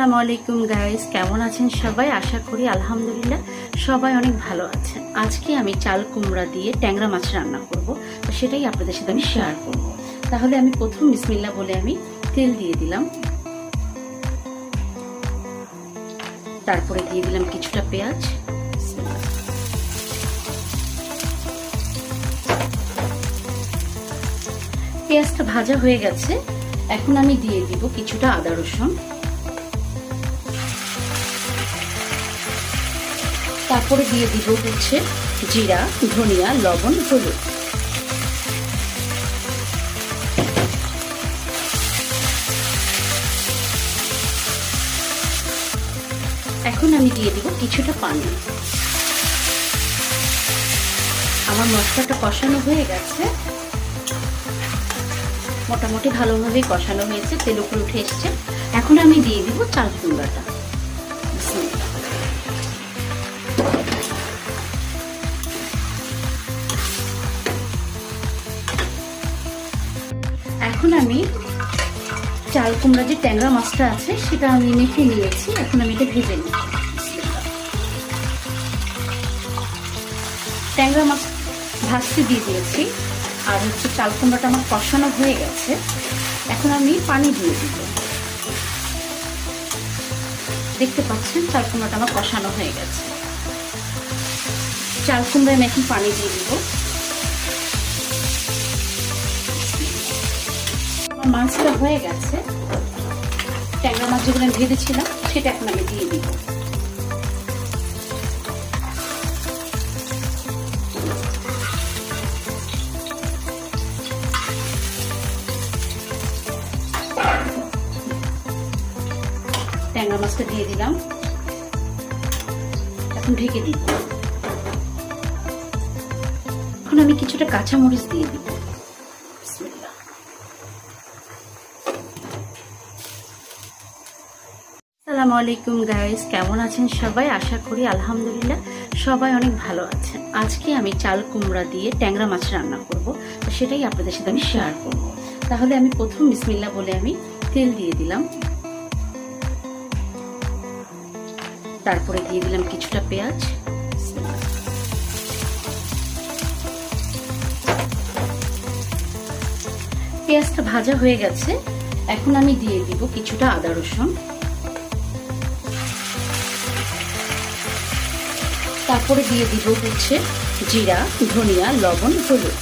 আসসালামু আলাইকুম গাইস, কেমন আছেন সবাই? আশা করি আলহামদুলিল্লাহ সবাই অনেক ভালো আছেন। আজকে আমি চাল কুমড়া দিয়ে ট্যাংরা মাছ রান্না করব, তো সেটাই আপনাদের সাথে আমি শেয়ার করব। তাহলে আমি প্রথম বিসমিল্লাহ বলে আমি তেল দিয়ে দিলাম, তারপরে দিয়ে দিলাম কিছুটা পেঁয়াজ। পেঁয়াজটা ভাজা হয়ে গেছে, এখন আমি দিয়ে দিব কিছুটা আদা রসুন, তারপরে দিয়ে দিব হচ্ছে জিরা, ধনিয়া, লবণ, হলুদ। এখন আমি দিয়ে দিব কিছুটা পানি। আমার মশলাটা কষানো হয়ে গেছে, মোটামুটি ভালোভাবে কষানো হয়েছে, তেল উপরে উঠে এসছে। এখন আমি দিয়ে দিব চাল কুমড়াটা। এখন আমি চাল কুমড়া যে ট্যাংরা মাছটা আছে সেটা আমি মেখে নিয়েছি, এখন আমি এটা ভেজে নিই। ট্যাংরা মাছ ভাজতে দিয়ে দিয়েছি, আর হচ্ছে চাল কুমড়াটা আমার কষানো হয়ে গেছে, এখন আমি পানি দিয়ে দিব। দেখতে পাচ্ছেন চাল কুমড়াটা আমার কষানো হয়ে গেছে। চাল কুমড়ায় আমি এখন পানি দিয়ে দিব। মাছটা হয়ে গেছে, ট্যাংরা মাছ যেগুলো আমি ভেজেছিলাম সেটা এখন আমি দিয়ে দিব। ট্যাংরা মাছটা দিয়ে দিলাম, এখন ঢেকে দিব। এখন আমি কিছুটা কাঁচামরিচ দিয়ে দিব। আসসালামু আলাইকুম গাইস, কেমন আছেন সবাই? আশা করি আলহামদুলিল্লাহ সবাই অনেক ভালো আছেন। আজকে আমি চাল কুমড়া দিয়ে ট্যাংরা মাছ রান্না করব, তো সেটাই আপনাদের সাথে আমি শেয়ার করব। তাহলে আমি প্রথম বিসমিল্লাহ বলে আমি তেল দিয়ে দিলাম, তারপরে দিয়ে দিলাম কিছুটা পেঁয়াজ। পেঁয়াজটা ভাজা হয়ে গেছে, এখন আমি দিয়ে দিব কিছুটা আদা রসুন, তারপরে দিয়ে দিব হচ্ছে জিরা, ধনিয়া, লবণ, হলুদ।